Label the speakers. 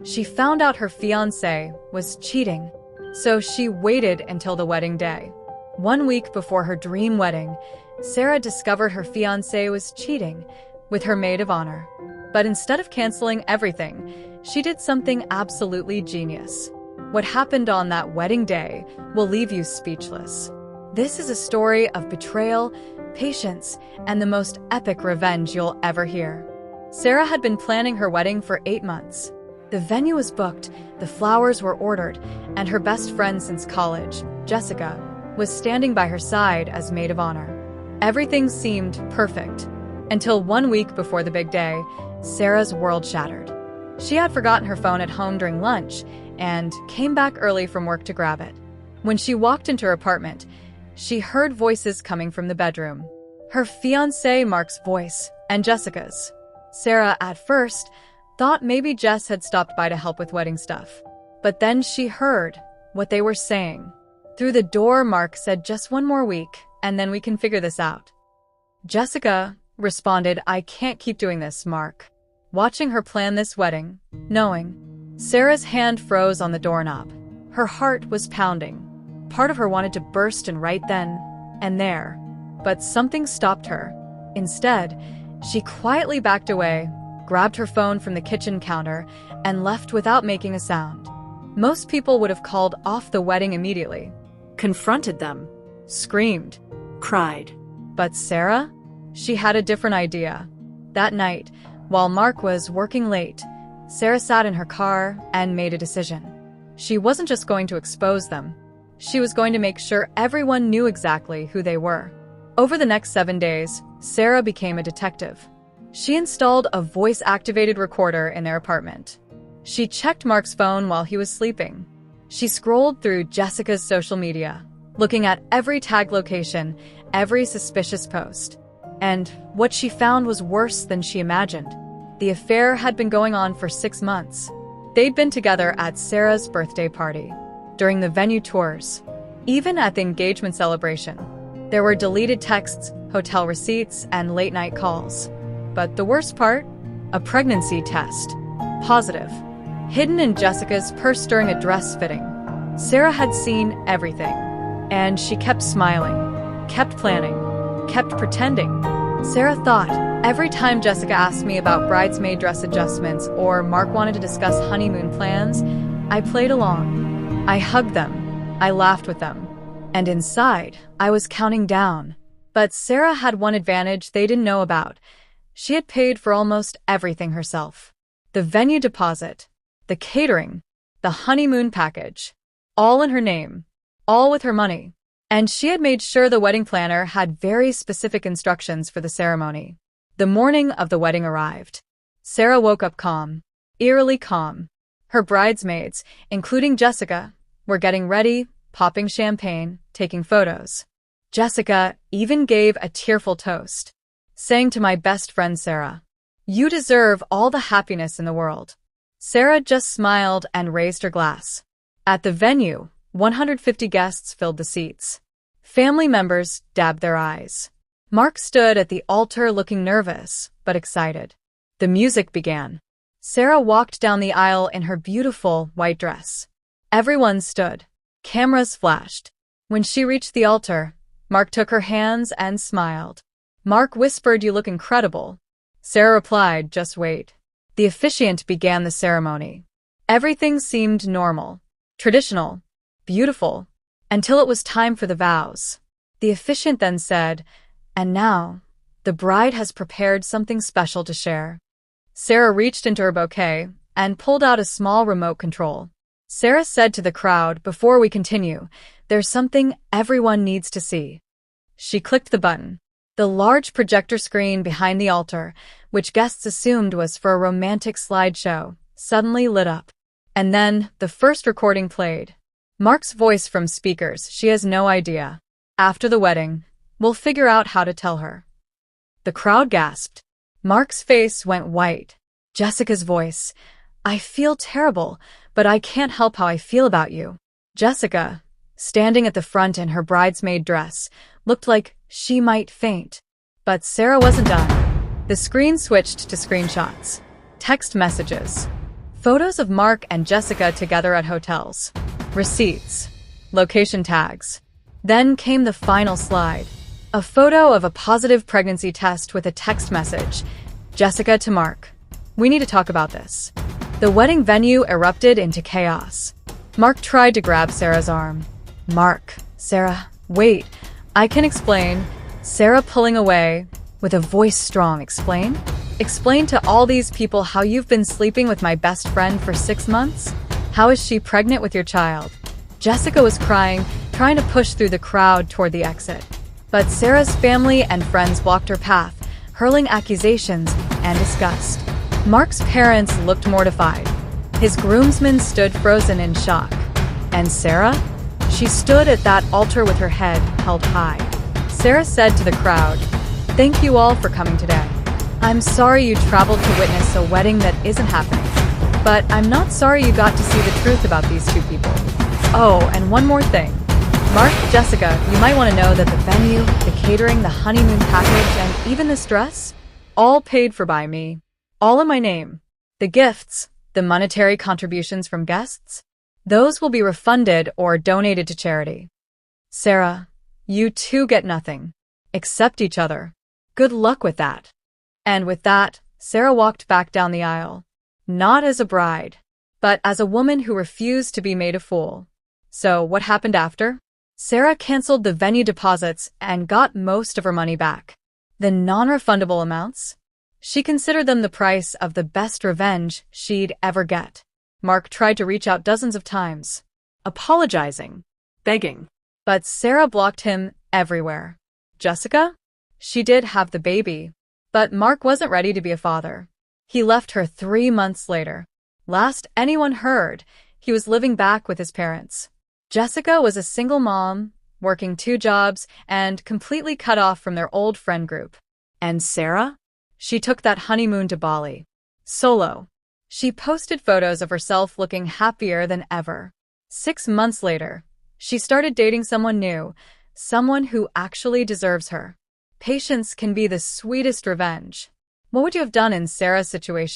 Speaker 1: She found out her fiancé was cheating, so she waited until the wedding day. 1 week before her dream wedding, Sarah discovered her fiancé was cheating with her maid of honor. But instead of canceling everything, she did something absolutely genius. What happened on that wedding day will leave you speechless. This is a story of betrayal, patience, and the most epic revenge you'll ever hear. Sarah had been planning her wedding for 8 months. The venue was booked, the flowers were ordered, and her best friend since college, Jessica, was standing by her side as maid of honor. Everything seemed perfect. Until 1 week before the big day, Sarah's world shattered. She had forgotten her phone at home during lunch and came back early from work to grab it. When she walked into her apartment, she heard voices coming from the bedroom. Her fiancé Mark's voice and Jessica's. Sarah, at first, thought maybe Jess had stopped by to help with wedding stuff. But then she heard what they were saying. Through the door, Mark said, "Just 1 more week, and then we can figure this out." Jessica responded, "I can't keep doing this, Mark." Watching her plan this wedding, knowing, Sarah's hand froze on the doorknob. Her heart was pounding. Part of her wanted to burst and right then and there. But something stopped her. Instead, she quietly backed away, grabbed her phone from the kitchen counter, and left without making a sound. Most people would have called off the wedding immediately, confronted them, screamed, cried. But Sarah? She had a different idea. That night, while Mark was working late, Sarah sat in her car and made a decision. She wasn't just going to expose them. She was going to make sure everyone knew exactly who they were. Over the next 7 days, Sarah became a detective. She installed a voice-activated recorder in their apartment. She checked Mark's phone while he was sleeping. She scrolled through Jessica's social media, looking at every tagged location, every suspicious post. And what she found was worse than she imagined. The affair had been going on for 6 months. They'd been together at Sarah's birthday party, during the venue tours, even at the engagement celebration. There were deleted texts, hotel receipts, and late-night calls. But the worst part? A pregnancy test. Positive. Hidden in Jessica's purse during a dress fitting. Sarah had seen everything. And she kept smiling, kept planning, kept pretending. Sarah thought, every time Jessica asked me about bridesmaid dress adjustments or Mark wanted to discuss honeymoon plans, I played along. I hugged them. I laughed with them. And inside, I was counting down. But Sarah had one advantage they didn't know about. She had paid for almost everything herself. The venue deposit, the catering, the honeymoon package, all in her name, all with her money. And she had made sure the wedding planner had very specific instructions for the ceremony. The morning of the wedding arrived. Sarah woke up calm, eerily calm. Her bridesmaids, including Jessica, were getting ready, popping champagne, taking photos. Jessica even gave a tearful toast, saying to my best friend Sarah, "You deserve all the happiness in the world." Sarah just smiled and raised her glass. At the venue, 150 guests filled the seats. Family members dabbed their eyes. Mark stood at the altar looking nervous, but excited. The music began. Sarah walked down the aisle in her beautiful white dress. Everyone stood. Cameras flashed. When she reached the altar, Mark took her hands and smiled. Mark whispered, "You look incredible." Sarah replied, "Just wait." The officiant began the ceremony. Everything seemed normal, traditional, beautiful, until it was time for the vows. The officiant then said, "And now, the bride has prepared something special to share." Sarah reached into her bouquet and pulled out a small remote control. Sarah said to the crowd, "Before we continue, there's something everyone needs to see." She clicked the button. The large projector screen behind the altar, which guests assumed was for a romantic slideshow, suddenly lit up. And then, the first recording played. Mark's voice from speakers, "She has no idea. After the wedding, we'll figure out how to tell her." The crowd gasped. Mark's face went white. Jessica's voice, "I feel terrible, but I can't help how I feel about you." Jessica, standing at the front in her bridesmaid dress, looked like she might faint. But Sarah wasn't done. The screen switched to screenshots, text messages, Photos of Mark and Jessica together at hotels. Receipts. Location tags. Then came the final slide. A photo of a positive pregnancy test with a text message. Jessica to Mark. We need to talk about this. The wedding venue erupted into chaos. Mark tried to grab Sarah's arm. Mark, Sarah, wait, I can explain. Sarah pulling away, with a voice strong. Explain? Explain to all these people how you've been sleeping with my best friend for 6 months? How is she pregnant with your child? Jessica was crying, trying to push through the crowd toward the exit. But Sarah's family and friends blocked her path, hurling accusations and disgust. Mark's parents looked mortified. His groomsmen stood frozen in shock. And Sarah? She stood at that altar with her head held high. Sarah said to the crowd, "Thank you all for coming today. I'm sorry you traveled to witness a wedding that isn't happening. But I'm not sorry you got to see the truth about these two people. Oh, and one more thing. Mark, Jessica, you might want to know that the venue, the catering, the honeymoon package, and even this dress, all paid for by me. All in my name. The gifts, the monetary contributions from guests, those will be refunded or donated to charity. Sarah, you two get nothing. Accept each other. Good luck with that." And with that, Sarah walked back down the aisle. Not as a bride, but as a woman who refused to be made a fool. So what happened after? Sarah canceled the venue deposits and got most of her money back. The non-refundable amounts? She considered them the price of the best revenge she'd ever get. Mark tried to reach out dozens of times, apologizing, begging. But Sarah blocked him everywhere. Jessica? She did have the baby, but Mark wasn't ready to be a father. He left her 3 months later. Last anyone heard, he was living back with his parents. Jessica was a single mom, working 2 jobs, and completely cut off from their old friend group. And Sarah? She took that honeymoon to Bali. Solo. She posted photos of herself looking happier than ever. 6 months later, she started dating someone new, someone who actually deserves her. Patience can be the sweetest revenge. What would you have done in Sarah's situation?